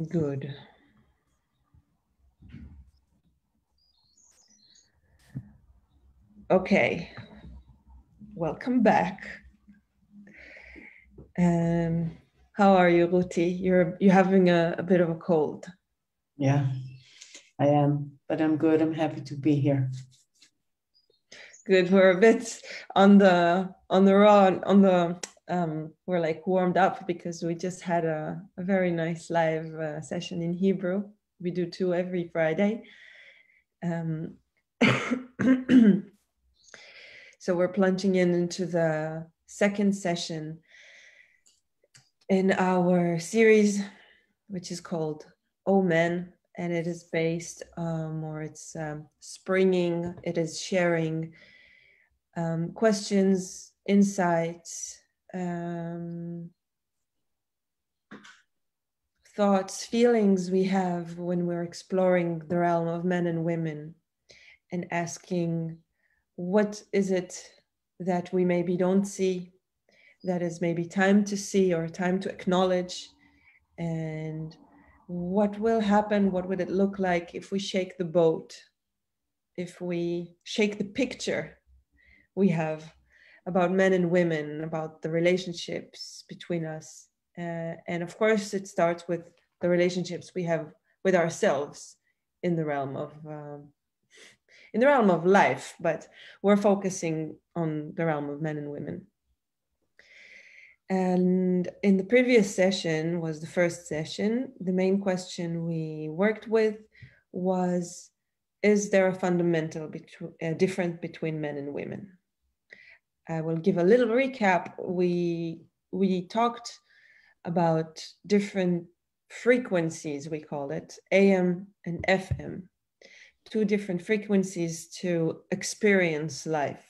Good. Okay, welcome back. How are you, Ruti? You're having a bit of a cold. Yeah, I am, but I'm good. I'm happy to be here. Good. We're a bit on the raw on the we're like warmed up because we just had a very nice live session in Hebrew. We do 2 every Friday. So we're plunging into the second session in our series, which is called Oh Men, and it is based or it's springing, it is sharing questions, insights, thoughts, feelings we have when we're exploring the realm of men and women and asking what is it that we maybe don't see, that is maybe time to see or time to acknowledge, and what will happen, what would it look like if we shake the boat, if we shake the picture we have about men and women, about the relationships between us. And of course, it starts with the relationships we have with ourselves in the realm of life, but we're focusing on the realm of men and women. And in the previous session was the first session. The main question we worked with was, is there a fundamental difference between men and women? I will give a little recap. We talked about different frequencies, we call it, AM and FM, 2 different frequencies to experience life.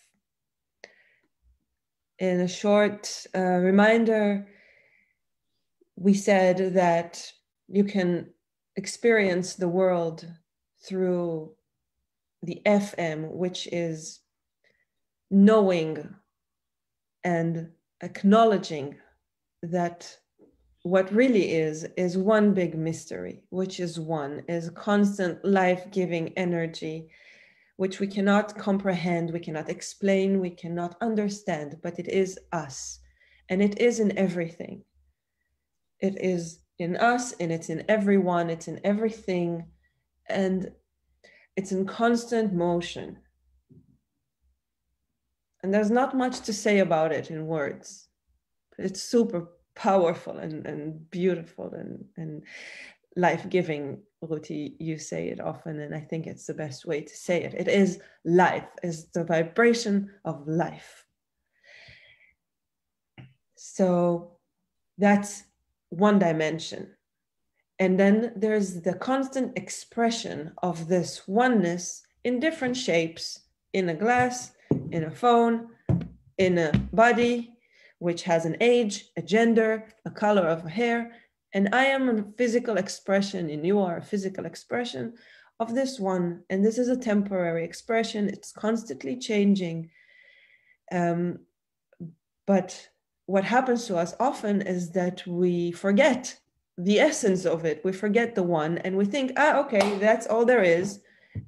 In a short reminder, we said that you can experience the world through the FM, which is knowing and acknowledging that what really is one big mystery, which is constant life-giving energy, which we cannot comprehend, we cannot explain, we cannot understand, but it is us. And it is in everything. It is in us, and it's in everyone, it's in everything, and it's in constant motion. And there's not much to say about it in words. It's super powerful and beautiful and life-giving. Ruti, you say it often, and I think it's the best way to say it. It is life, is the vibration of life. So that's one dimension. And then there's the constant expression of this oneness in different shapes, in a glass, in a phone, in a body, which has an age, a gender, a color of hair. And I am a physical expression, and you are a physical expression of this one. And this is a temporary expression. It's constantly changing. But what happens to us often is that we forget the essence of it. We forget the one, and we think, okay, that's all there is.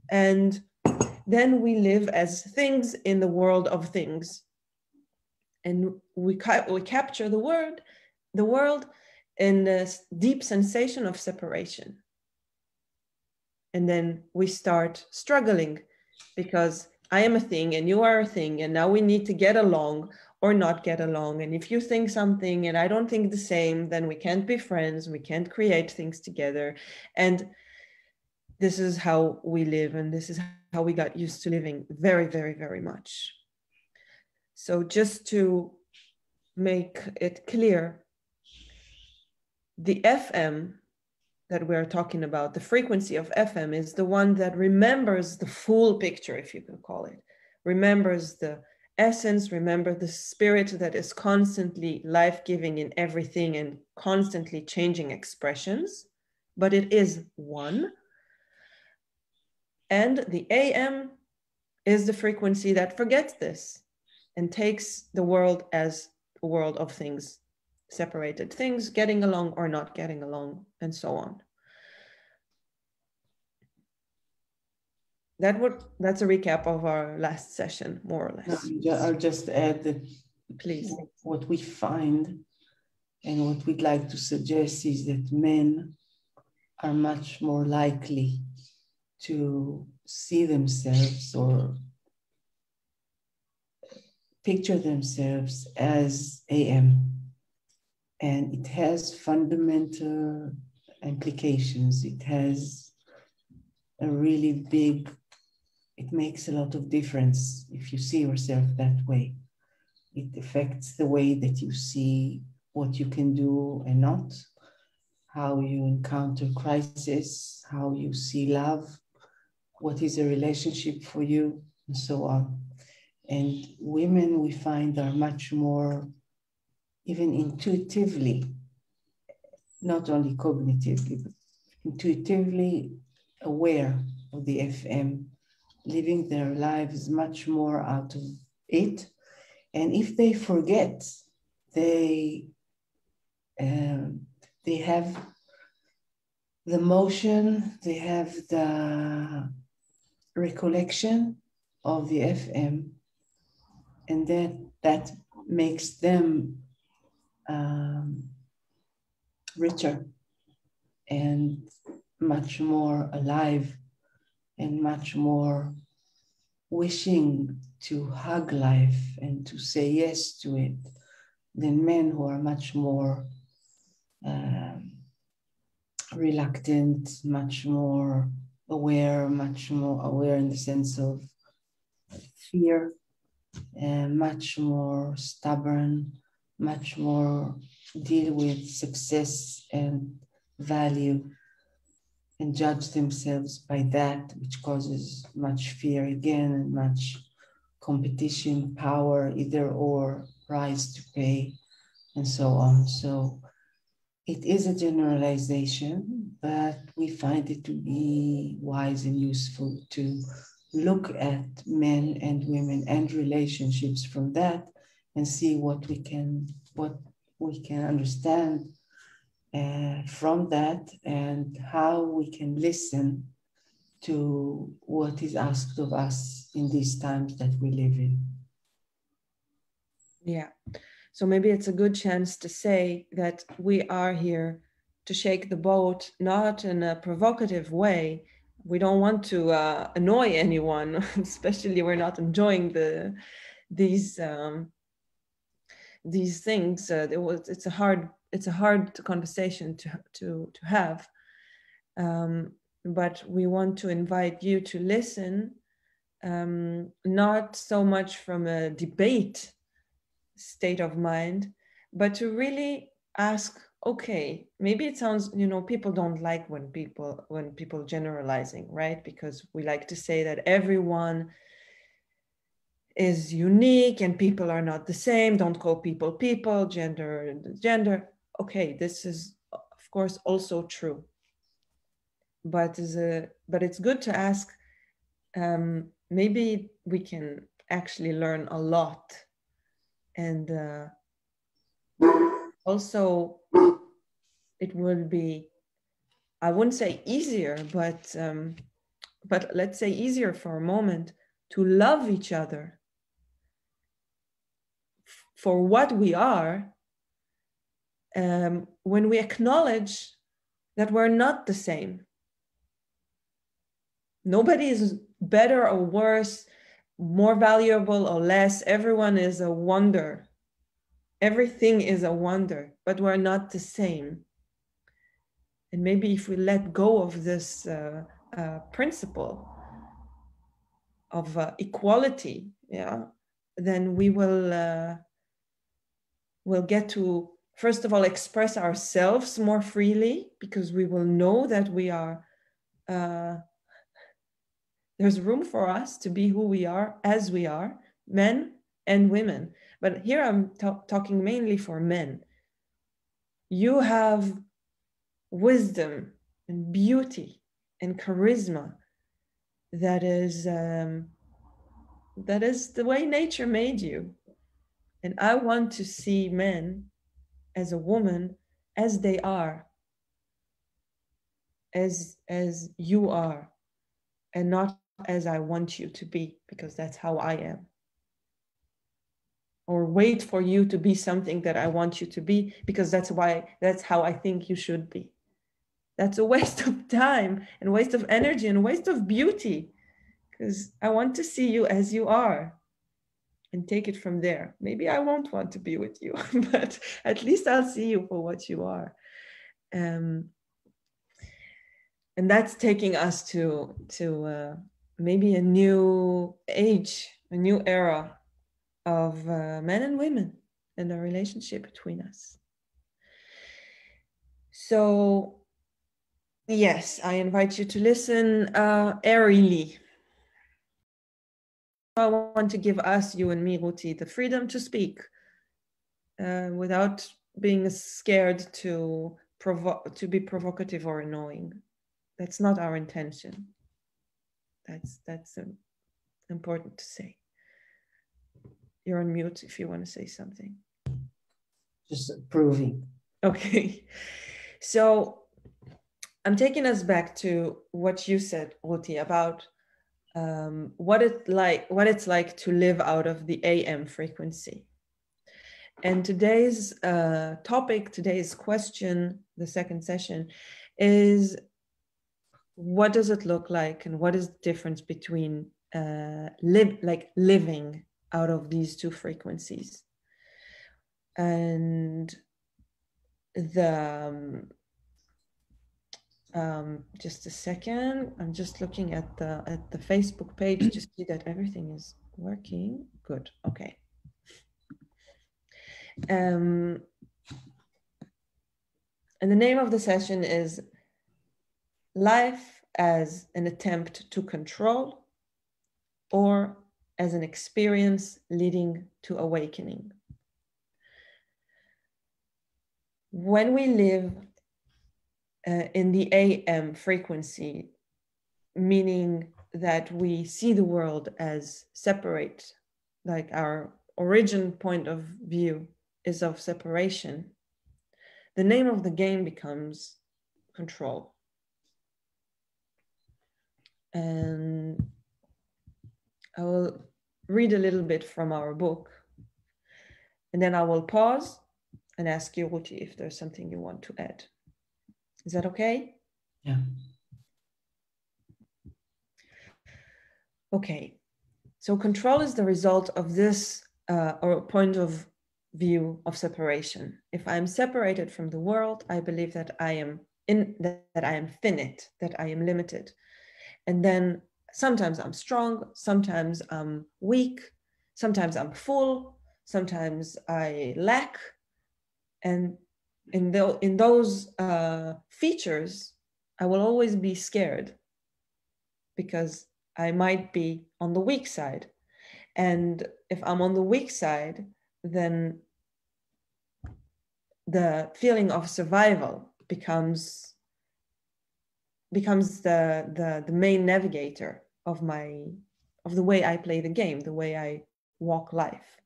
And then we live as things in the world of things. And we capture the world in this deep sensation of separation. And then we start struggling because I am a thing and you are a thing, and now we need to get along or not get along. And if you think something and I don't think the same, then we can't be friends, we can't create things together. And this is how we live, and this is how we got used to living very, very, very much. So just to make it clear, the FM that we're talking about, the frequency of FM, is the one that remembers the full picture, if you can call it, remembers the essence, remember the spirit that is constantly life-giving in everything and constantly changing expressions, but it is one. And the AM is the frequency that forgets this and takes the world as a world of things, separated things, getting along or not getting along, and so on. That's a recap of our last session, more or less. I'll just add that Please. what we find and what we'd like to suggest is that men are much more likely to see themselves or picture themselves as AM. And it has fundamental implications. It has a really big, it makes a lot of difference if you see yourself that way. It affects the way that you see what you can do and not, how you encounter crisis, how you see love, what is a relationship for you, and so on. And women, we find, are much more, even intuitively, not only cognitively, but intuitively aware of the FM, living their lives much more out of it. And if they forget, they have the motion, they have the recollection of the FM, and that makes them richer and much more alive and much more wishing to hug life and to say yes to it than men who are much more reluctant, much more aware in the sense of fear, and much more stubborn, much more deal with success and value and judge themselves by that, which causes much fear again and much competition, power, either or, price to pay, and so on. So it is a generalization, but we find it to be wise and useful to look at men and women and relationships from that and see what we can understand from that and how we can listen to what is asked of us in these times that we live in. Yeah. So maybe it's a good chance to say that we are here to shake the boat, not in a provocative way. We don't want to annoy anyone, especially we're not enjoying these things. It's a hard conversation to have. But we want to invite you to listen, not so much from a debate state of mind, but to really ask, okay, maybe it sounds, people don't like when people generalizing, right? Because we like to say that everyone is unique and people are not the same. Don't call people, gender. Okay, this is of course also true. But it's good to ask, maybe we can actually learn a lot. And also it will be, I wouldn't say easier, but let's say easier for a moment to love each other for what we are, when we acknowledge that we're not the same. Nobody is better or worse, more valuable or less. Everyone is a wonder. Everything is a wonder, but we're not the same. And maybe if we let go of this principle of equality, then we will get to, first of all, express ourselves more freely, because we will know that we are, there's room for us to be who we are, as we are, men and women. But here I'm talking mainly for men. You have wisdom and beauty and charisma that is the way nature made you. And I want to see men as a woman as they are, as you are, and not as I want you to be, because that's how I am. Or wait for you to be something that I want you to be, because that's how I think you should be. That's a waste of time and waste of energy and waste of beauty, because I want to see you as you are and take it from there. Maybe I won't want to be with you, but at least I'll see you for what you are. And that's taking us to maybe a new age, a new era of men and women and the relationship between us. So yes, I invite you to listen airily. I want to give us, you and me, Ruti, the freedom to speak without being scared to be provocative or annoying. That's not our intention. That's important to say. You're on mute if you want to say something. Just approving. Okay. So I'm taking us back to what you said, Ruti, about what it's like to live out of the AM frequency. And today's topic, today's question, the second session, is what does it look like, and what is the difference between living out of these two frequencies? And the just a second, I'm just looking at the Facebook page to see that everything is working. Good. Okay. And the name of the session is Life as an Attempt to Control, or as an Experience Leading to Awakening. When we live in the AM frequency, meaning that we see the world as separate, like our origin point of view is of separation, the name of the game becomes control. And I will read a little bit from our book, and then I will pause and ask you, Ruti, if there's something you want to add. Is that okay? Yeah. Okay. So control is the result of this or point of view of separation. If I'm separated from the world, I believe that I am finite, that I am limited. And then sometimes I'm strong, sometimes I'm weak, sometimes I'm full, sometimes I lack. And in those features, I will always be scared, because I might be on the weak side. And if I'm on the weak side, then the feeling of survival becomes the main navigator of the way I play the game, the way I walk life.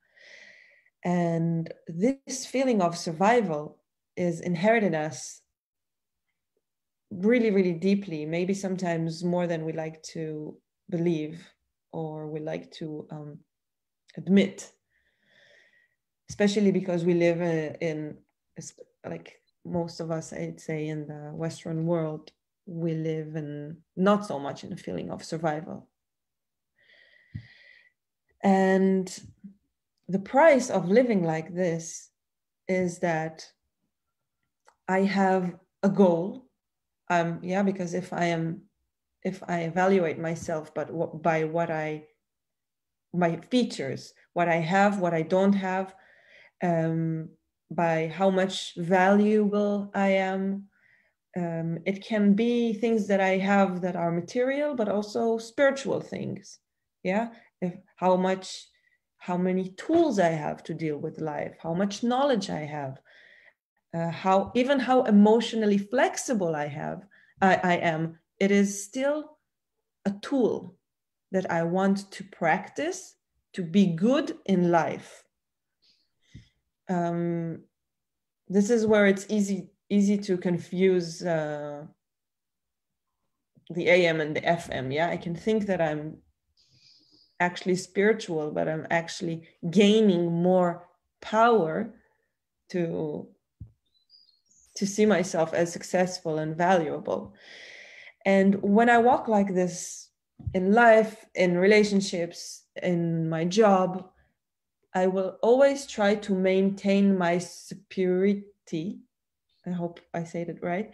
And this feeling of survival is inherited in us really, really deeply, maybe sometimes more than we like to believe or we like to admit, especially because we live in like most of us, I'd say, in the Western world, we live in not so much in a feeling of survival. And the price of living like this is that I have a goal. Because if I evaluate myself, but by my features, what I have, what I don't have, by how much valuable I am. It can be things that I have that are material, but also spiritual things. Yeah, how many tools I have to deal with life, how much knowledge I have, how emotionally flexible I am. It is still a tool that I want to practice to be good in life. This is where it's easy to confuse the AM and the FM. Yeah, I can think that I'm actually spiritual, but I'm actually gaining more power to see myself as successful and valuable. And when I walk like this in life, in relationships, in my job, I will always try to maintain my superiority. I hope I said it right.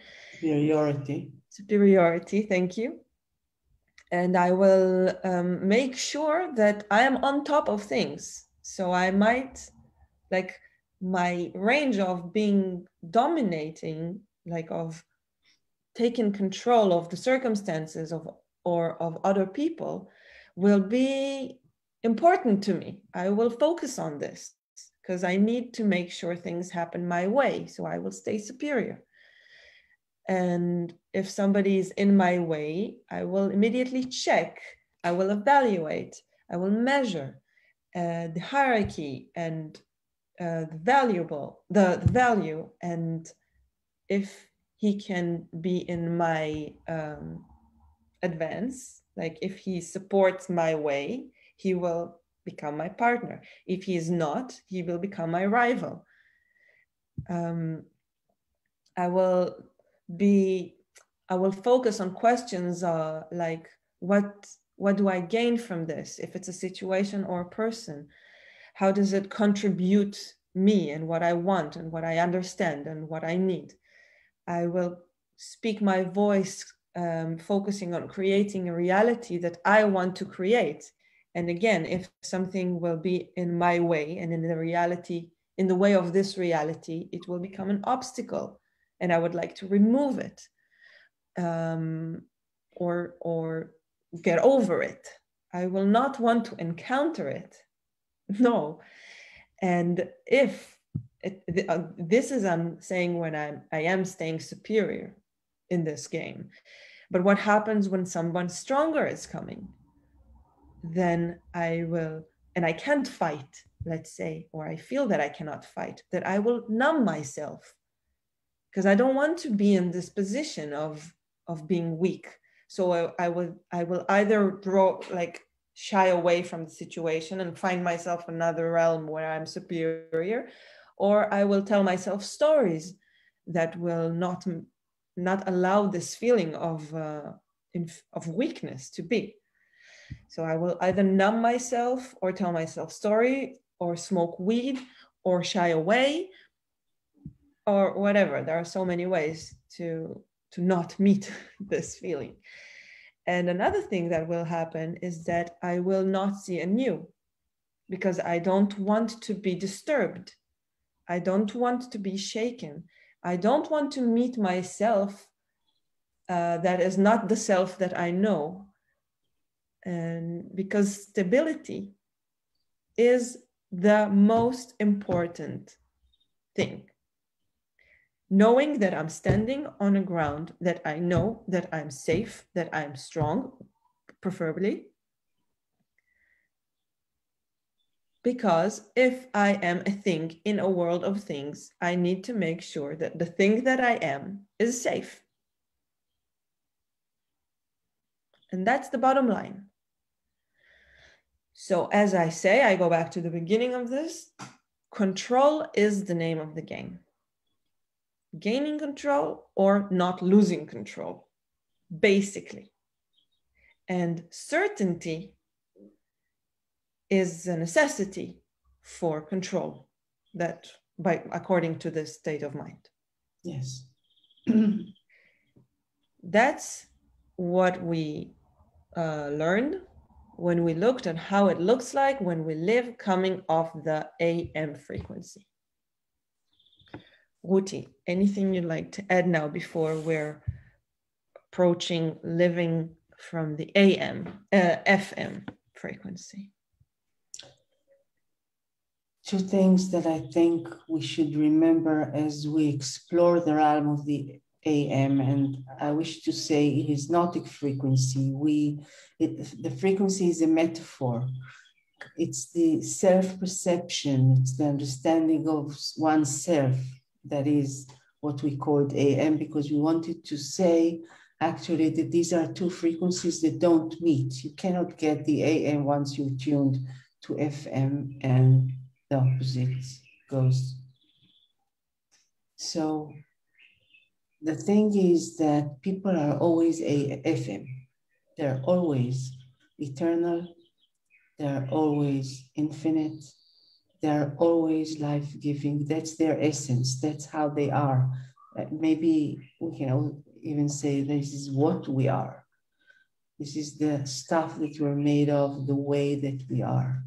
Superiority, thank you. And I will make sure that I am on top of things. So I might, like, my range of being dominating, like of taking control of the circumstances or of other people, will be important to me. I will focus on this because I need to make sure things happen my way. So I will stay superior. And if somebody is in my way, I will immediately check, I will evaluate, I will measure the hierarchy and the value, and if he can be in my advance, like if he supports my way, he will become my partner. If he is not, he will become my rival. I will focus on questions like what do I gain from this? If it's a situation or a person, how does it contribute me and what I want and what I understand and what I need? I will speak my voice, focusing on creating a reality that I want to create. And again, if something will be in my way and in the way of this reality, it will become an obstacle, and I would like to remove it, or get over it. I will not want to encounter it. No. And if this is, I'm saying, when I am staying superior in this game. But what happens when someone stronger is coming? Then I will, and I can't fight, let's say, or I feel that I cannot fight, that I will numb myself, because I don't want to be in this position of being weak. So I will either shy away from the situation and find myself another realm where I'm superior, or I will tell myself stories that will not allow this feeling of weakness to be. So I will either numb myself or tell myself story or smoke weed or shy away or whatever. There are so many ways to not meet this feeling. And another thing that will happen is that I will not see anew, because I don't want to be disturbed. I don't want to be shaken. I don't want to meet myself that is not the self that I know. And because stability is the most important thing. Knowing that I'm standing on a ground that I know that I'm safe, that I'm strong, preferably. Because if I am a thing in a world of things, I need to make sure that the thing that I am is safe. And that's the bottom line. So as I say, I go back to the beginning of this, control is the name of the game. Gaining control or not losing control, basically. And certainty is a necessity for control, that according to this state of mind. Yes. That's what we learned when we looked at how it looks like when we live coming off the AM frequency. Ruti, anything you'd like to add now before we're approaching living from the FM frequency? Two things that I think we should remember as we explore the realm of the AM, and I wish to say it is not a frequency. The frequency is a metaphor. It's the self-perception, it's the understanding of oneself. That is what we called AM, because we wanted to say actually that these are two frequencies that don't meet. You cannot get the AM once you're tuned to FM, and the opposite goes. So the thing is that people are always FM. They're always eternal. They're always infinite. They're always life-giving. That's their essence. That's how they are. Maybe we can even say this is what we are. This is the stuff that we're made of, the way that we are.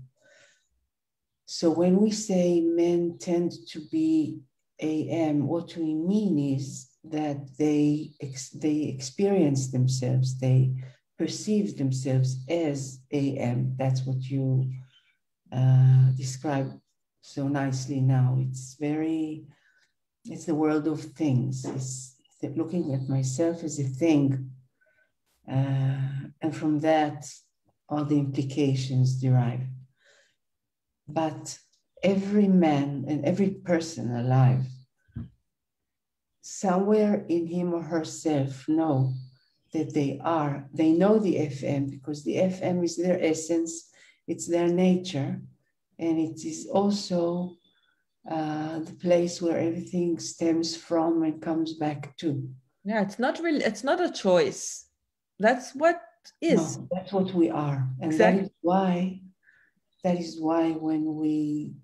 So when we say men tend to be AM, what we mean is that they experience themselves, they perceive themselves as AM. That's what you describe so nicely now. It's the world of things. It's looking at myself as a thing. And from that, all the implications derive. But every man and every person alive, somewhere in him or herself, know that they know the FM, because the FM is their essence, it's their nature, and it is also the place where everything stems from and comes back to. Yeah, it's not a choice. That's what is. No, that's what we are. And exactly. that is why when we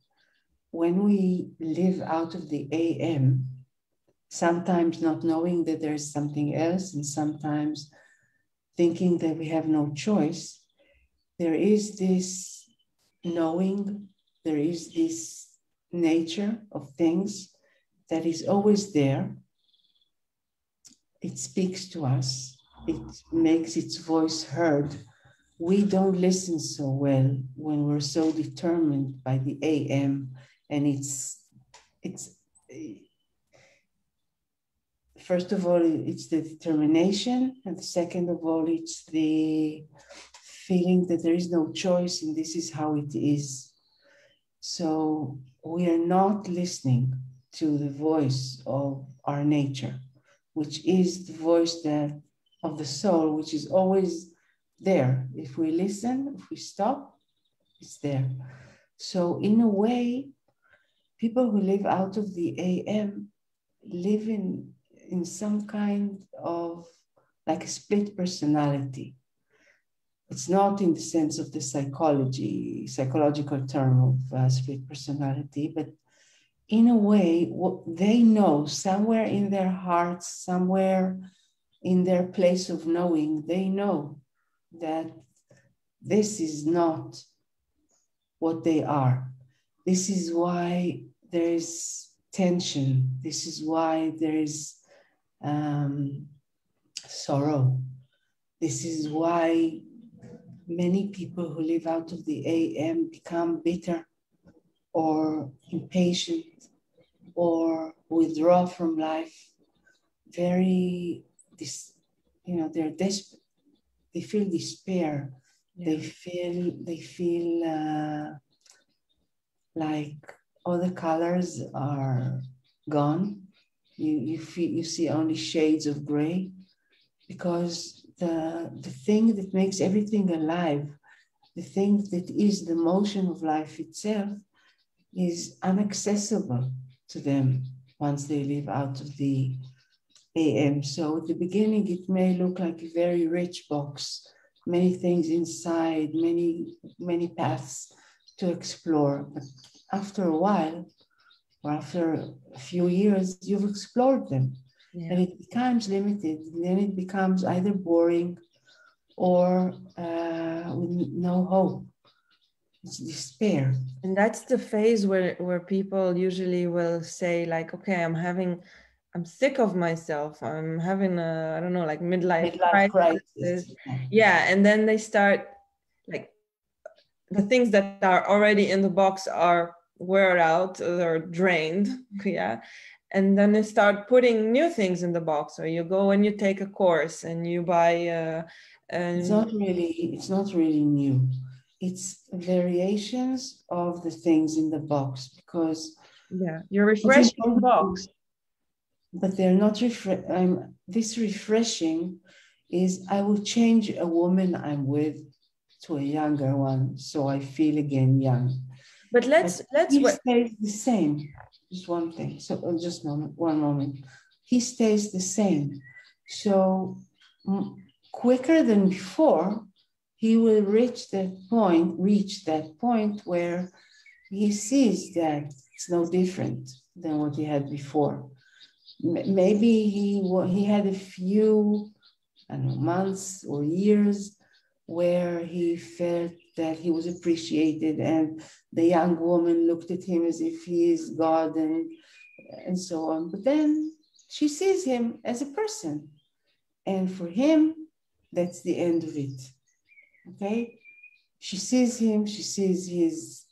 live out of the AM, sometimes not knowing that there's something else, and sometimes thinking that we have no choice, there is this knowing, there is this nature of things that is always there. It speaks to us. It makes its voice heard. We don't listen so well when we're so determined by the AM, and it's first of all, it's the determination, and second of all, it's the feeling that there is no choice and this is how it is. So we are not listening to the voice of our nature, which is the voice of the soul, which is always there. If we listen, if we stop, it's there. So in a way, people who live out of the AM live in some kind of like a split personality. It's not in the sense of the psychological term of split personality, but in a way, what they know somewhere in their hearts, somewhere in their place of knowing, they know that this is not what they are. This is why there is tension. This is why there is sorrow. This is why many people who live out of the AM become bitter or impatient or withdraw from life. They're desperate. They feel despair. Yeah. They feel like all the colors are gone. You see only shades of gray, because the thing that makes everything alive, the thing that is the motion of life itself, is inaccessible to them once they live out of the AM. So at the beginning, it may look like a very rich box, many things inside, many paths to explore. But after a while, or after a few years, you've explored them. Yeah. And it becomes limited. And then it becomes either boring or with no hope. It's despair. And that's the phase where people usually will say, like, okay, I'm sick of myself. I'm having a, I don't know, like midlife crisis. Yeah. And then they start, like, the things that are already in the box are wear out, or drained. Yeah. And then they start putting new things in the box, or you go and you take a course and you buy it's not really new. It's variations of the things in the box, because yeah, you're refreshing the box. but they're not this refreshing is I will change a woman I'm with to a younger one, so I feel again young. But let's he stays the same. Just one thing. So just one moment. He stays the same. So quicker than before, he will reach that point where he sees that it's no different than what he had before. Maybe he had a few, I don't know, months or years where he felt that he was appreciated, and the young woman looked at him as if he is God and so on. But then she sees him as a person. And for him, that's the end of it. Okay? She sees him, she sees his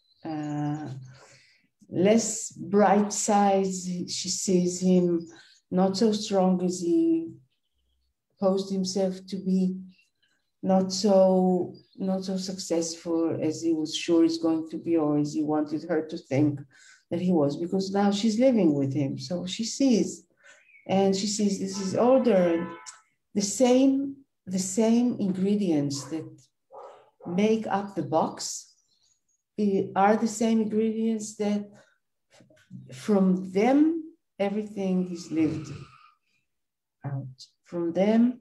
less bright sides, she sees him not so strong as he posed himself to be, not so successful as he was sure he's going to be, or as he wanted her to think that he was, because now she's living with him. So she sees this is older. The same ingredients that make up the box are the same ingredients that from them everything is lived out. From them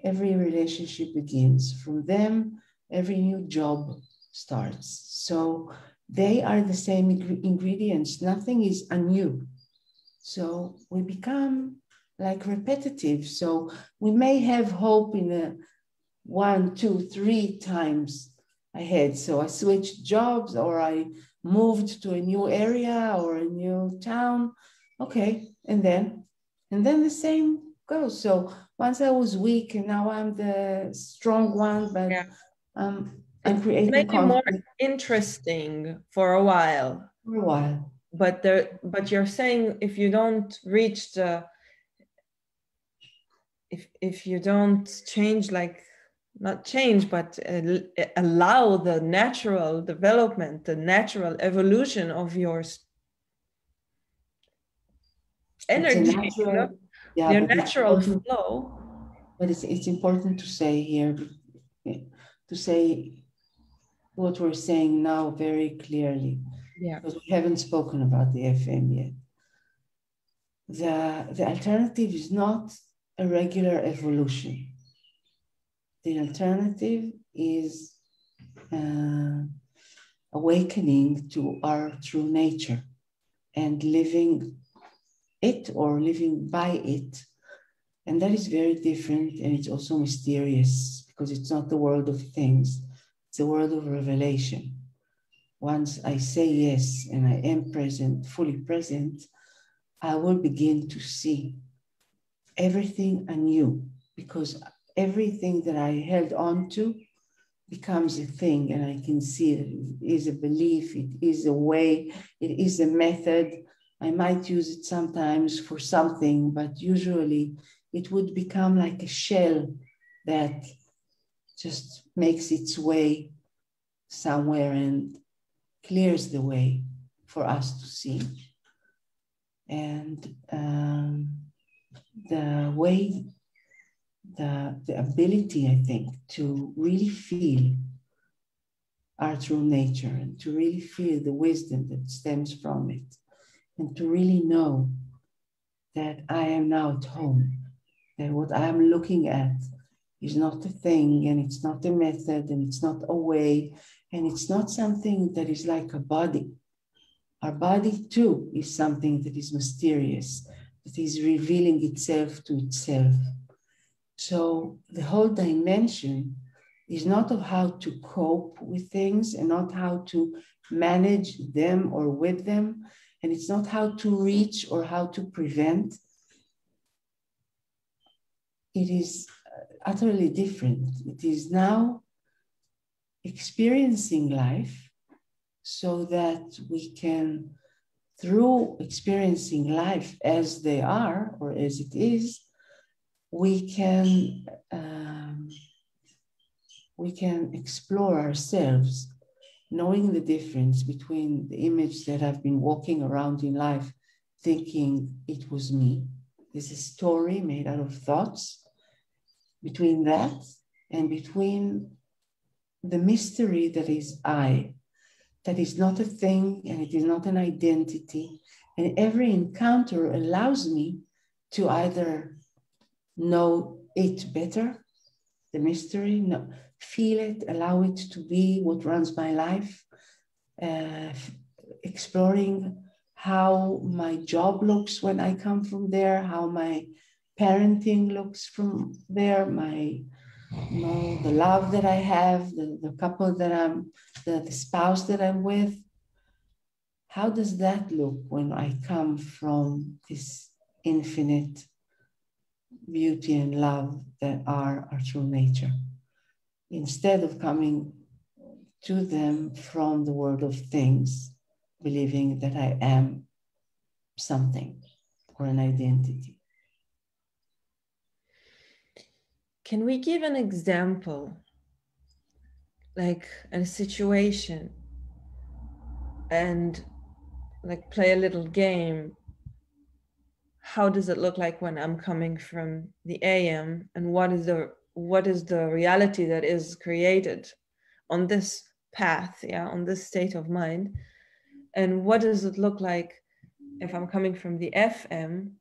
every relationship begins. From them every new job starts. So they are the same ingredients. Nothing is anew. So we become like repetitive. So we may have hope in a 1, 2, 3 times ahead. So I switched jobs, or I moved to a new area or a new town. Okay, and then the same goes. So once I was weak, and now I'm the strong one, but I'm creating maybe more interesting for a while. For a while. But you're saying if you don't reach the, if you don't change, like not change, but allow the natural development, the natural evolution of your energy, your natural flow. But it's important to say here, to say what we're saying now very clearly, because we haven't spoken about the FM yet. The alternative is not a regular evolution. The alternative is awakening to our true nature and living it or living by it. And that is very different, and it's also mysterious, because it's not the world of things, it's the world of revelation. Once I say yes and I am present, fully present, I will begin to see everything anew, because everything that I held on to becomes a thing, and I can see that it is a belief, it is a way, it is a method. I might use it sometimes for something, but usually it would become like a shell that just makes its way somewhere and clears the way for us to see. And the ability, I think, to really feel our true nature and to really feel the wisdom that stems from it, and to really know that I am now at home, that what I am looking at is not a thing, and it's not a method, and it's not a way, and it's not something that is like a body. Our body too is something that is mysterious, that is revealing itself to itself. So the whole dimension is not of how to cope with things and not how to manage them or with them. And it's not how to reach or how to prevent. It is utterly different. It is now experiencing life so that we can, through experiencing life as they are or as it is, we can explore ourselves, knowing the difference between the image that I've been walking around in life thinking it was me, There's a story made out of thoughts. Between that and between the mystery that is I, that is not a thing and it is not an identity. And every encounter allows me to either know it better, the mystery, feel it, allow it to be what runs my life, exploring how my job looks when I come from there, how my parenting looks from there, the love that I have, the couple that I'm, the spouse that I'm with. How does that look when I come from this infinite beauty and love that are our true nature, instead of coming to them from the world of things, believing that I am something or an identity. Can we give an example, like a situation, and like play a little game? How does it look like when I'm coming from the AM, and what is the reality that is created on this path, on this state of mind? And what does it look like if I'm coming from the FM?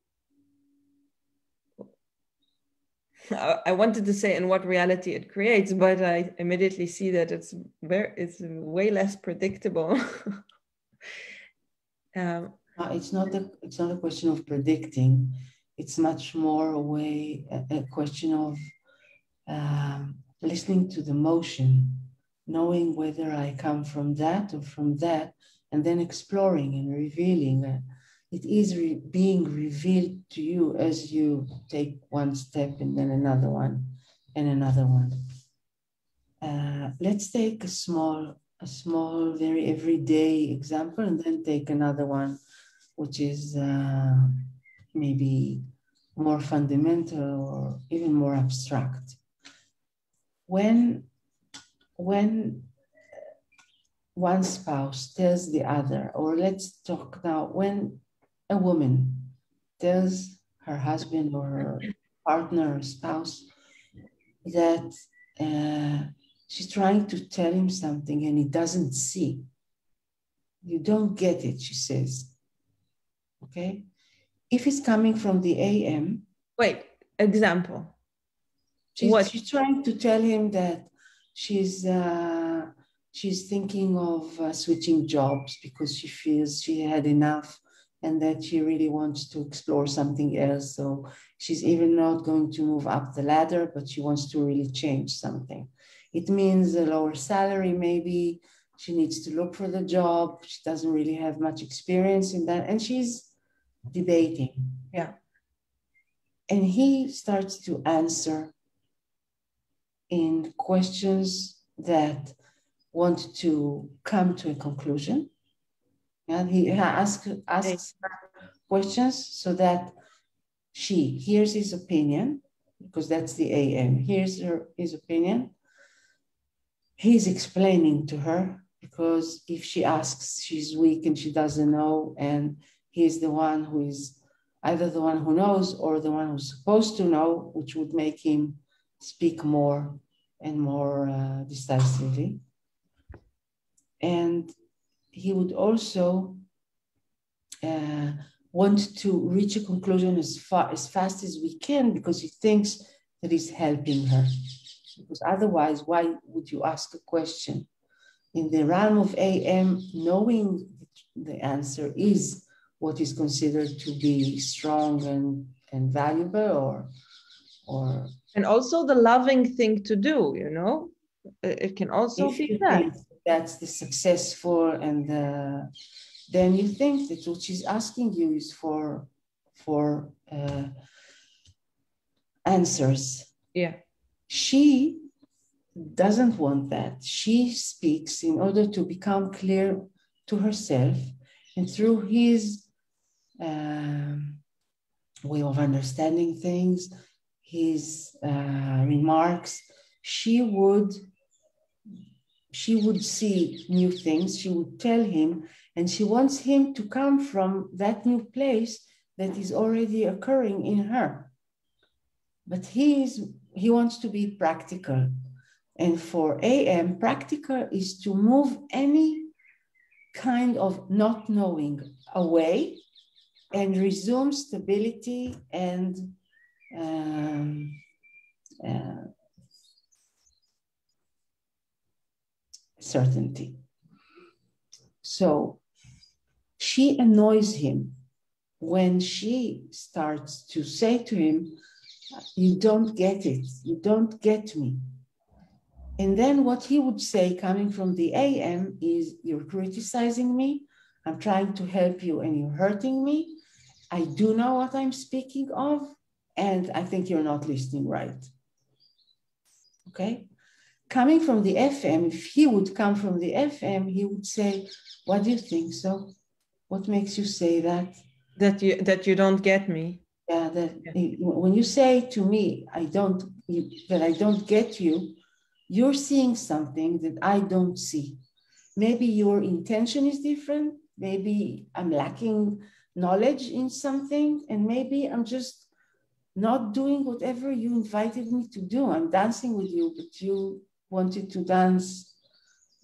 I wanted to say in what reality it creates, but I immediately see that it's way less predictable. It's not a question of predicting. It's much more a question of listening to the motion, knowing whether I come from that or from that, and then exploring and revealing. It is being revealed to you as you take one step and then another one and another one. Let's take a small, very everyday example, and then take another one, which is maybe more fundamental or even more abstract. When one spouse tells the other, or let's talk now, when a woman tells her husband or her partner or spouse that she's trying to tell him something and he doesn't see. You don't get it, she says. Okay? If it's coming from the AM. Wait, example. She's trying to tell him that she's thinking of switching jobs because she feels she had enough and that she really wants to explore something else. So she's even not going to move up the ladder, but she wants to really change something. It means a lower salary, maybe. She needs to look for the job. She doesn't really have much experience in that. And she's debating. Yeah. And he starts to answer in questions that want to come to a conclusion. And he asks her questions so that she hears his opinion, because that's the AM, hears his opinion. He's explaining to her, because if she asks, she's weak and she doesn't know, and he's the one who is either the one who knows or the one who's supposed to know, which would make him speak more and more decisively. And he would also want to reach a conclusion as fast as we can, because he thinks that he's helping her. Because otherwise, why would you ask a question? In the realm of AM, knowing the answer is what is considered to be strong and valuable, or and also the loving thing to do, it can also be that. Think that's the successful, and then you think that what she's asking you is for answers. Yeah. She doesn't want that. She speaks in order to become clear to herself, and through his way of understanding things, his remarks, she would see new things. She would tell him, and she wants him to come from that new place that is already occurring in her. But he wants to be practical. And for AM, practical is to move any kind of not knowing away and resume stability and certainty. So she annoys him when she starts to say to him, you don't get it, you don't get me. And then what he would say coming from the AM is, you're criticizing me, I'm trying to help you and you're hurting me. I do know what I'm speaking of, and I think you're not listening right. Okay? Coming from the FM, if he would come from the FM, he would say, what do you think so? What makes you say that? That you don't get me. Yeah, when you say to me, I don't get you, you're seeing something that I don't see. Maybe your intention is different. Maybe I'm lacking knowledge in something, and maybe I'm just not doing whatever you invited me to do. I'm dancing with you, but you wanted to dance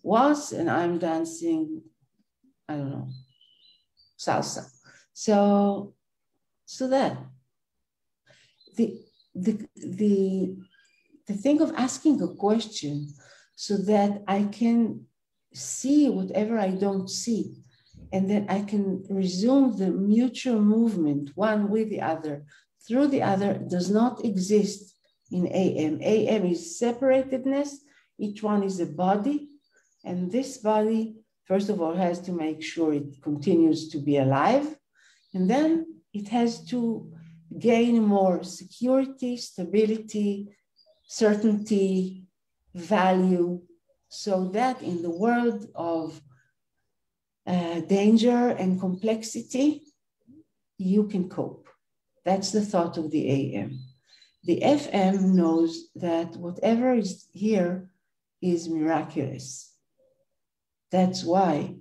waltz, and I'm dancing, I don't know, salsa. So that the thing of asking a question so that I can see whatever I don't see, and then I can resume the mutual movement, one with the other, through the other, does not exist in AM. AM is separatedness. Each one is a body. And this body, first of all, has to make sure it continues to be alive. And then it has to gain more security, stability, certainty, value, so that in the world of danger and complexity, you can cope. That's the thought of the AM. The FM knows that whatever is here is miraculous. That's why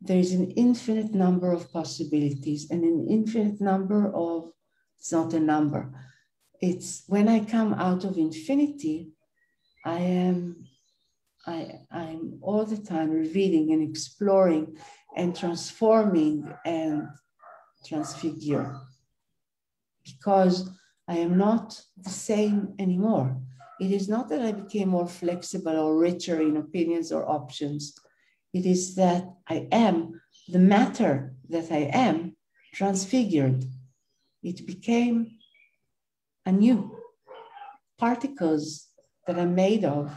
there is an infinite number of possibilities and an infinite number of, it's not a number. It's when I come out of infinity, I'm all the time revealing and exploring and transforming and transfigure, because I am not the same anymore. It is not that I became more flexible or richer in opinions or options. It is that I am the matter that I am transfigured. It became anew. Particles that I'm made of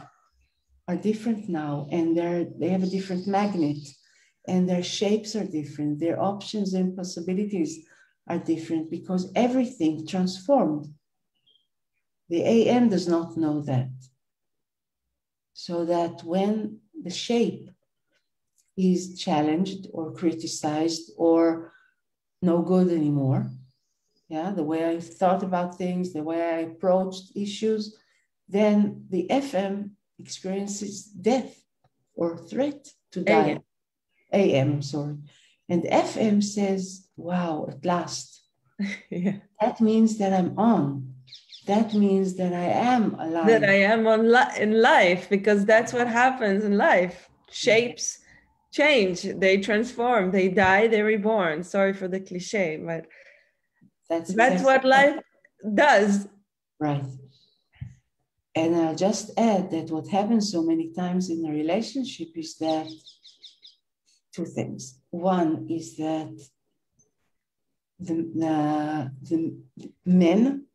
are different now, and they have a different magnet, and their shapes are different. Their options and possibilities are different because everything transformed. The AM does not know that. So that when the shape is challenged or criticized or no good anymore, yeah, the way I thought about things, the way I approached issues, then the FM experiences death or threat to die. AM, sorry. And FM says, wow, at last. Yeah. That means that I'm on. That means that I am alive. That I am in life, because that's what happens in life. Shapes change, they transform, they die, they're reborn. Sorry for the cliche, but that's what life does. Right. And I'll just add that what happens so many times in a relationship is that two things. One is that the men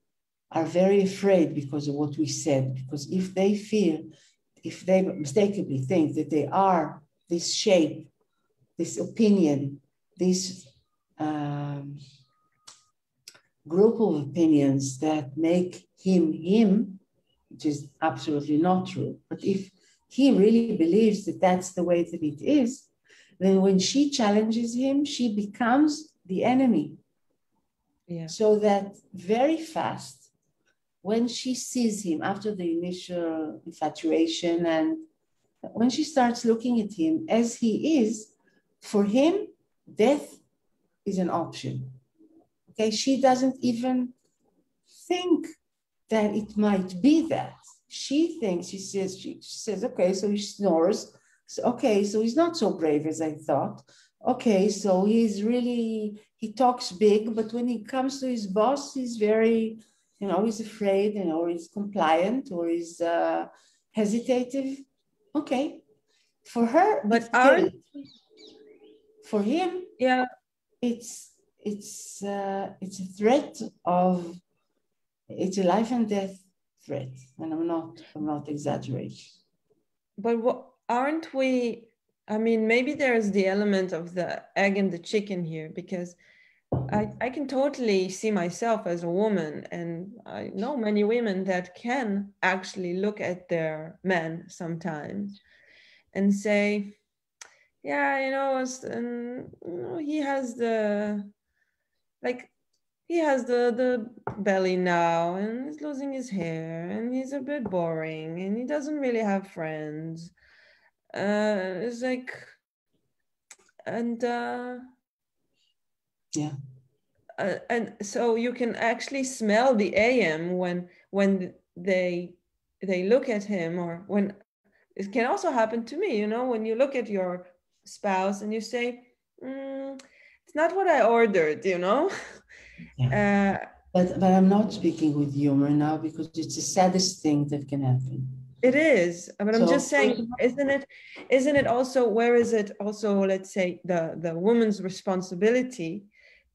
are very afraid because of what we said, because if they mistakenly think that they are this shape, this opinion, this group of opinions that make him, which is absolutely not true. But if he really believes that that's the way that it is, then when she challenges him, she becomes the enemy. Yeah. So that very fast, when she sees him after the initial infatuation, and when she starts looking at him as he is, for him, death is an option. Okay, she doesn't even think that it might be that. She thinks, she says, okay, so he snores. So, okay, so he's not so brave as I thought. Okay, so he talks big, but when he comes to his boss, he's very, he's afraid, or he's compliant, or he's hesitative. Okay, for her, But aren't for him, yeah, it's a threat of, it's a life and death threat, and I'm not exaggerating. but aren't we? I mean, maybe there's the element of the egg and the chicken here, because I can totally see myself as a woman, and I know many women that can actually look at their men sometimes and say, yeah, he has the belly now, and he's losing his hair, and he's a bit boring, and he doesn't really have friends. It's like, and yeah. And so you can actually smell the AM when they look at him, or when it can also happen to me, when you look at your spouse and you say, it's not what I ordered, Yeah. But I'm not speaking with humor now, because it's the saddest thing that can happen. It is, but I'm just saying, isn't it also, where is it also, let's say, the woman's responsibility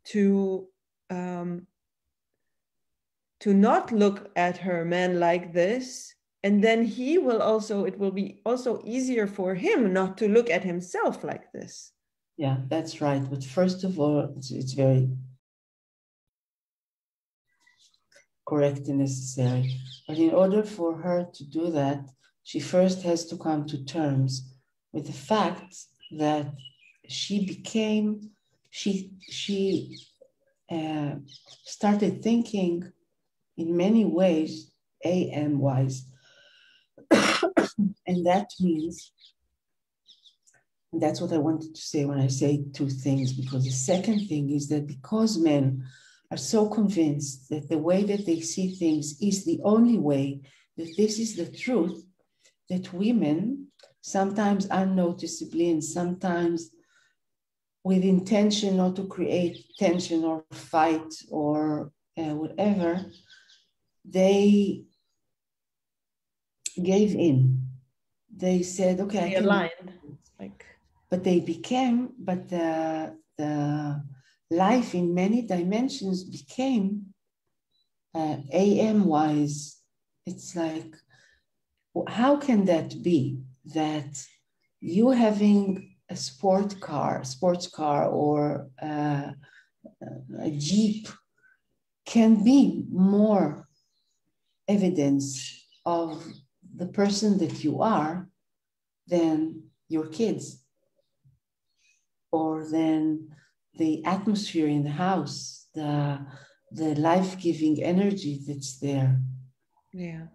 to not look at her man like this, and then it will be also easier for him not to look at himself like this. Yeah, that's right. But first of all, it's very correct and necessary. But in order for her to do that, she first has to come to terms with the fact that she started thinking in many ways, AM wise. And that means, and that's what I wanted to say when I say two things, because the second thing is that because men are so convinced that the way that they see things is the only way, that this is the truth, that women, sometimes unnoticeably and sometimes with intention not to create tension or fight or whatever, they gave in. They said, okay, I can aligned. But the life in many dimensions became AM wise. It's like, how can that be that you having a sports car or a Jeep can be more evidence of the person that you are than your kids, or than the atmosphere in the house, the life-giving energy that's there. Yeah.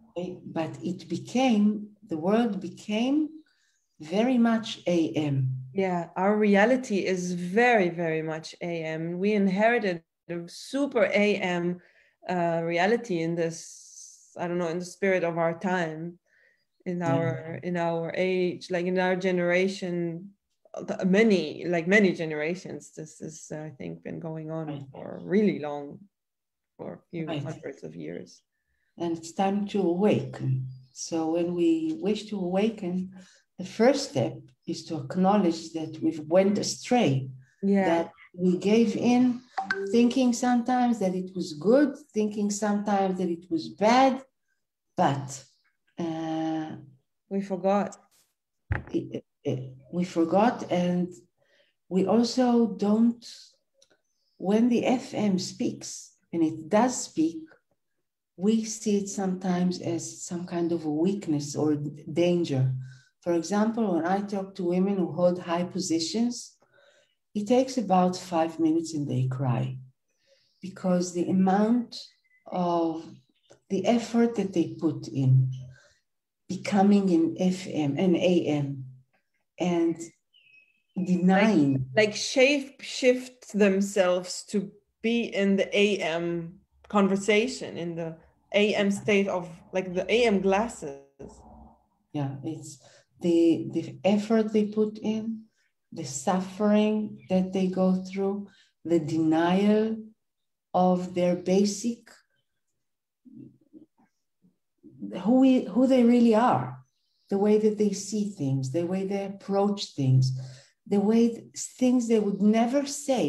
But the world became very much AM. Yeah, our reality is very, very much AM. We inherited a super AM reality in this, I don't know, in the spirit of our time, in our age, like in our generation, many generations. This is, I think, been going on for really long, for a few hundreds of years. And it's time to awaken. So when we wish to awaken, the first step is to acknowledge that we've went astray, that we gave in, thinking sometimes that it was good, thinking sometimes that it was bad, but we forgot. We forgot, and we also don't, when the FM speaks, and it does speak, we see it sometimes as some kind of a weakness or danger. For example, when I talk to women who hold high positions, it takes about 5 minutes and they cry, because the amount of the effort that they put in becoming an FM, an AM, and denying. Like shape shift themselves to be in the AM conversation, in the AM state of like the AM glasses. Yeah, it's the effort they put in, the suffering that they go through, the denial of their basic, who they really are, the way that they see things, the way they approach things, the way things they would never say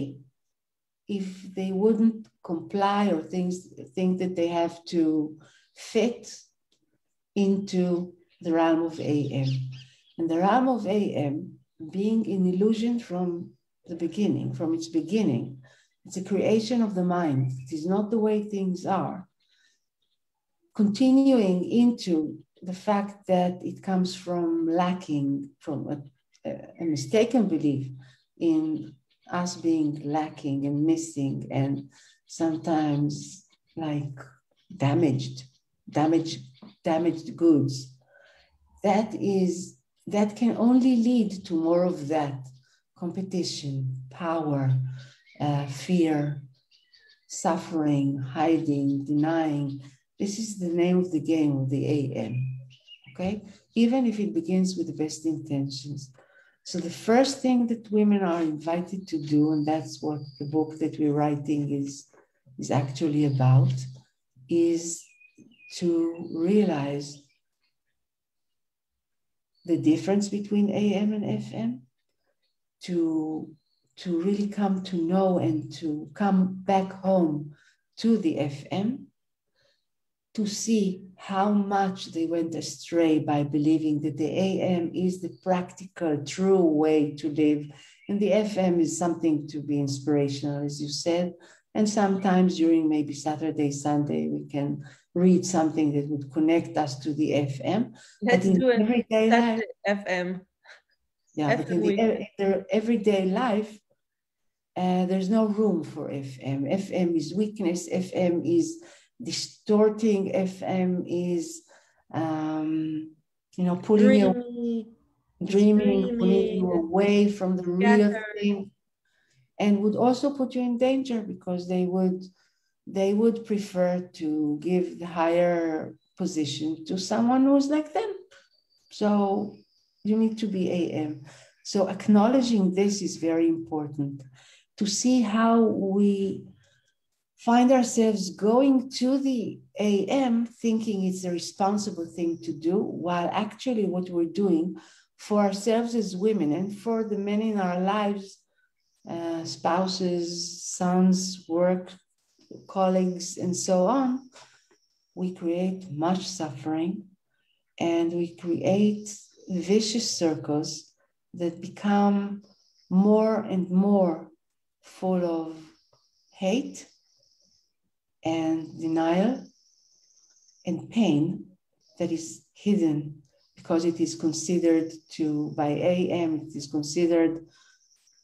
if they wouldn't comply or think that they have to fit into the realm of AM. And the realm of AM being an illusion from the beginning, from its beginning, it's a creation of the mind. It is not the way things are. Continuing into the fact that it comes from lacking, from a mistaken belief in us being lacking and missing and sometimes like damaged goods. That can only lead to more of that competition, power, fear, suffering, hiding, denying. This is the name of the game of the AM, okay? Even if it begins with the best intentions. So the first thing that women are invited to do, and that's what the book that we're writing is actually about, is to realize the difference between AM and FM, to really come to know and to come back home to the FM, to see how much they went astray by believing that the AM is the practical, true way to live. And the FM is something to be inspirational, as you said. And sometimes during maybe Saturday, Sunday, we can read something that would connect us to the FM. Let's do it. Everyday life, FM. Yeah, but in the everyday life, there's no room for FM. FM is weakness. FM is distorting. FM is, pulling you, dreaming, pulling you away from the real thing, and would also put you in danger because they would prefer to give the higher position to someone who's like them. So you need to be AM. So acknowledging this is very important to see how we find ourselves going to the AM thinking it's a responsible thing to do, while actually what we're doing for ourselves as women and for the men in our lives, spouses, sons, work, colleagues, and so on, we create much suffering and we create vicious circles that become more and more full of hate and denial and pain that is hidden because it is considered by AM, it is considered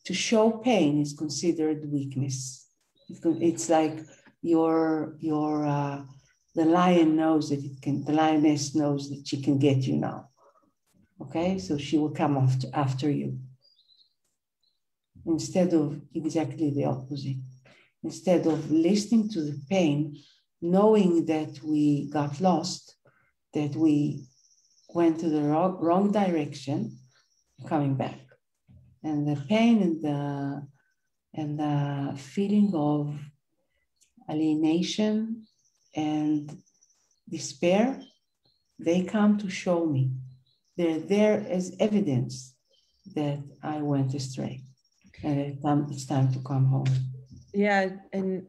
to show pain is considered weakness. It's like the lion knows that the lioness knows that she can get you now. Okay, so she will come after you. Instead of exactly the opposite. Instead of listening to the pain, knowing that we got lost, that we went to the wrong direction, coming back. And the pain and the feeling of alienation and despair, they come to show me. They're there as evidence that I went astray. And it's time to come home. Yeah, and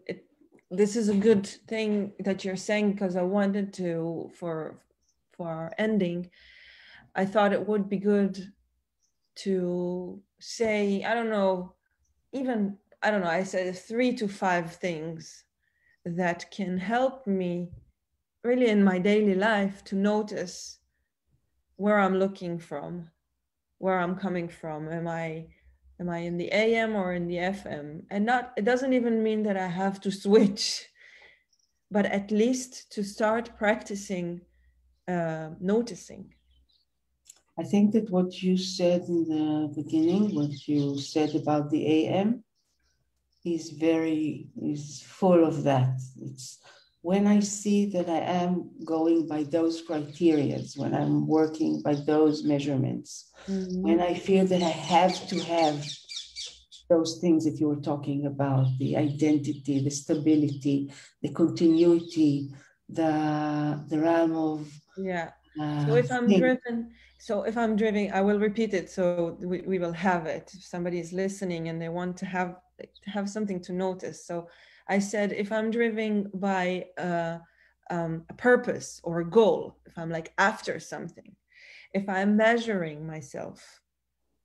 this is a good thing that you're saying, because I wanted to, for our ending, I thought it would be good to say, I said 3 to 5 things that can help me really in my daily life to notice where I'm looking from, where I'm coming from. Am I in the AM or in the FM? And it doesn't even mean that I have to switch, but at least to start practicing noticing. I think that what you said in the beginning, what you said about the AM, is full of that. It's when I see that I am going by those criteria, when I'm working by those measurements, when I feel that I have to have those things that you were talking about, the identity, the stability, the continuity, the realm of So if I'm things. driven, I will repeat it so we will have it. If somebody is listening and they want to have something to notice. So I said, if I'm driven by a purpose or a goal, if I'm like after something, if I'm measuring myself,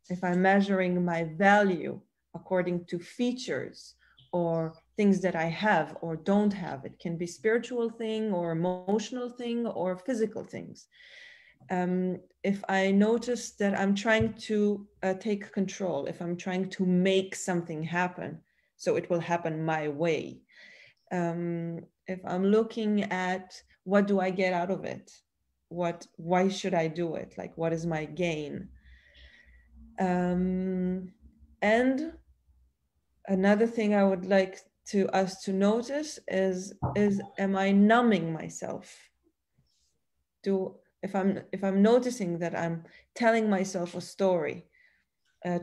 if I'm measuring my value according to features or things that I have or don't have, it can be spiritual thing or emotional thing or physical things. If I notice that I'm trying to take control, if I'm trying to make something happen, so it will happen my way. If I'm looking at what do I get out of it? Why should I do it? Like, what is my gain? And another thing I would like us to notice is am I numbing myself? If I'm noticing that I'm telling myself a story,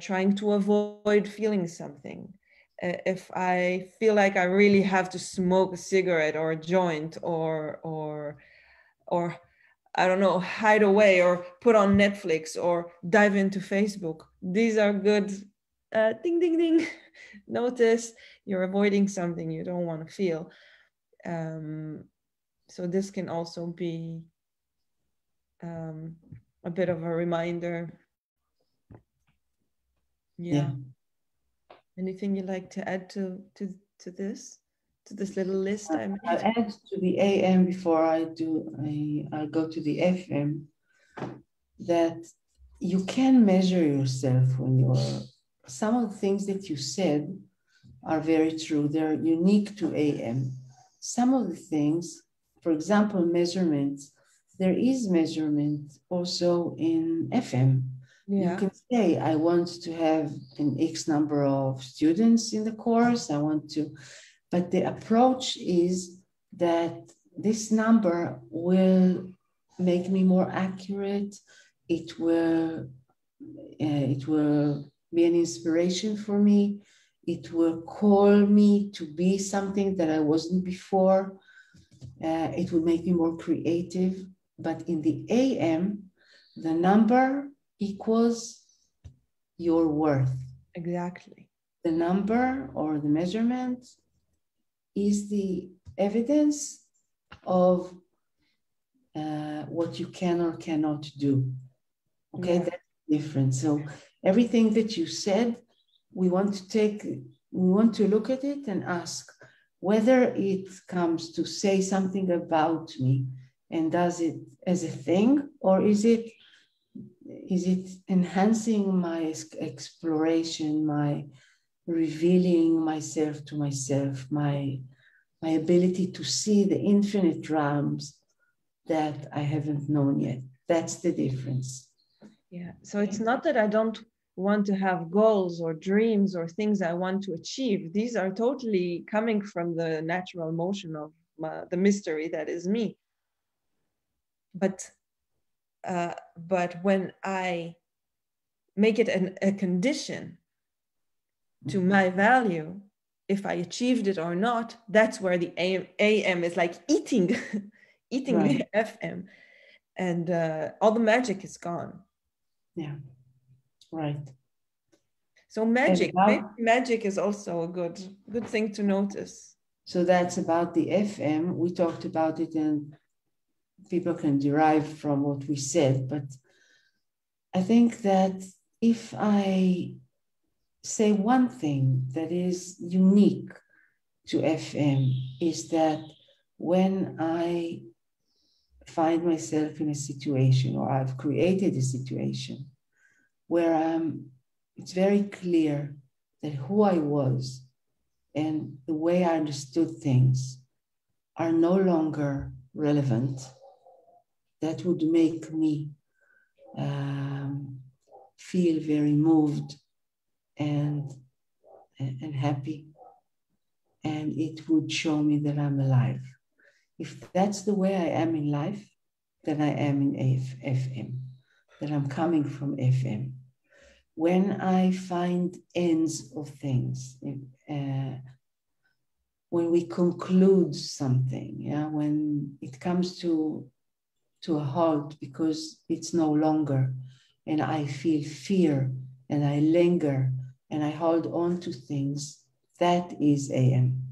trying to avoid feeling something, if I feel like I really have to smoke a cigarette or a joint or I don't know, hide away or put on Netflix or dive into Facebook, these are good ding ding ding. Notice you're avoiding something you don't want to feel. So this can also be a bit of a reminder. Yeah. Anything you'd like to add to this little list I made? I'll add to the AM before I'll go to the FM, that you can measure yourself when you're, some of the things that you said are very true. They're unique to AM. Some of the things, for example, measurements, there is measurement also in FM. Yeah. You can say, I want to have an X number of students in the course. I want to, but the approach is that this number will make me more accurate. It will be an inspiration for me. It will call me to be something that I wasn't before. It will make me more creative. But in the AM, the number equals your worth. Exactly. The number or the measurement is the evidence of what you can or cannot do. Okay, that's different. So everything that you said, we want to look at it and ask whether it comes to say something about me and does it as a thing, or is it enhancing my exploration, my revealing myself to myself, my ability to see the infinite realms that I haven't known yet. That's the difference. Yeah. So it's not that I don't want to have goals or dreams or things I want to achieve. These are totally coming from the natural motion of the mystery that is me. But when I make it a condition to my value, if I achieved it or not, that's where the AM is like eating right. The FM, and all the magic is gone. Yeah, right. So magic is also a good thing to notice. So that's about the FM. We talked about it, and people can derive from what we said. But I think that if I say one thing that is unique to FM is that when I find myself in a situation, or I've created a situation where it's very clear that who I was and the way I understood things are no longer relevant, that would make me feel very moved and happy. and it would show me that I'm alive. If that's the way I am in life, then I am in FM, that I'm coming from FM. When I find ends of things, when we conclude something, yeah, when it comes to a halt because it's no longer, and I feel fear and I linger and I hold on to things, that is AM.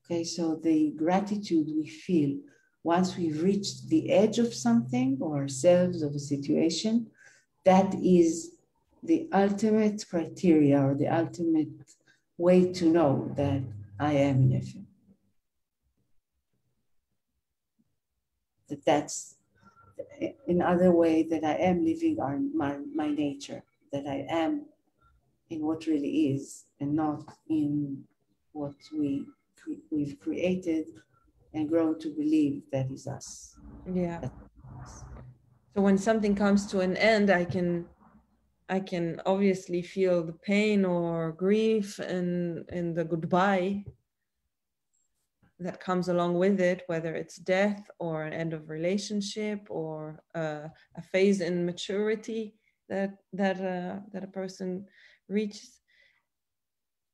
Okay, so the gratitude we feel once we've reached the edge of something or ourselves, of a situation, that is the ultimate criteria or the ultimate way to know that I am in FM. That's another way that I am living my nature, that I am in what really is and not in what we've created and grown to believe that is us. Yeah. So when something comes to an end, I can obviously feel the pain or grief and the goodbye that comes along with it, whether it's death or an end of relationship or a phase in maturity that a person reaches.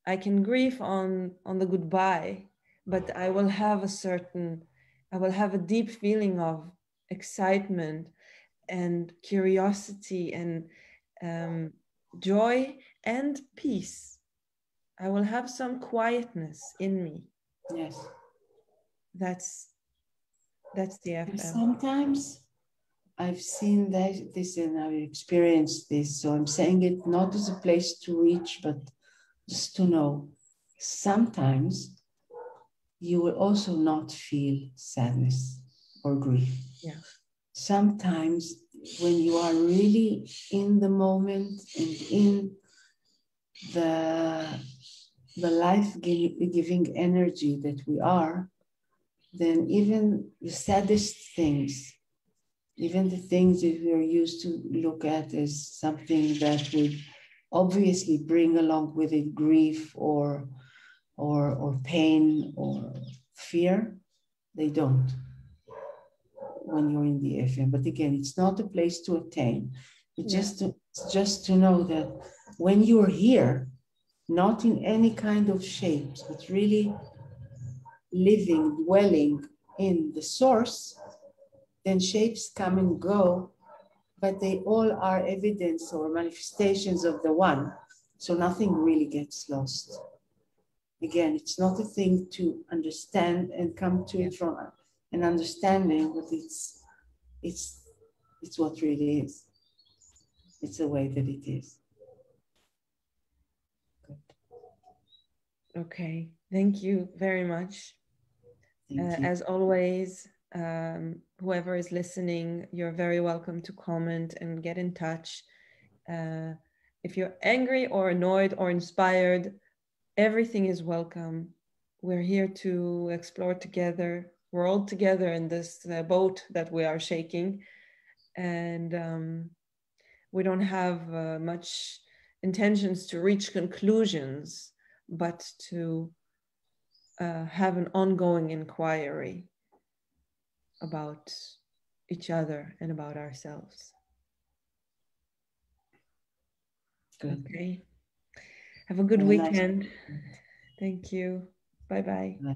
I can grieve on the goodbye, but I will have a deep feeling of excitement and curiosity and joy and peace. I will have some quietness in me. Yes. That's the FM. And sometimes I've seen this and I've experienced this. So I'm saying it not as a place to reach, but just to know. Sometimes you will also not feel sadness or grief. Yeah. Sometimes when you are really in the moment and in the life-giving energy that we are, then even the saddest things, even the things that we are used to look at as something that would obviously bring along with it grief or pain or fear, they don't when you're in the FM. But again, it's not a place to attain. It's just to know that when you're here, not in any kind of shapes, but really living, dwelling in the source, then shapes come and go, but they all are evidence or manifestations of the one. So nothing really gets lost. Again, it's not a thing to understand and come to it from an understanding, but it's what really is. It's the way that it is. Good. Okay, thank you very much. Thank you. As always, whoever is listening, you're very welcome to comment and get in touch. If you're angry or annoyed or inspired, everything is welcome. We're here to explore together. We're all together in this boat that we are shaking. And we don't have much intentions to reach conclusions, but to have an ongoing inquiry about each other and about ourselves. Good. Okay. Have a good weekend. Thank you. Bye-bye. Bye.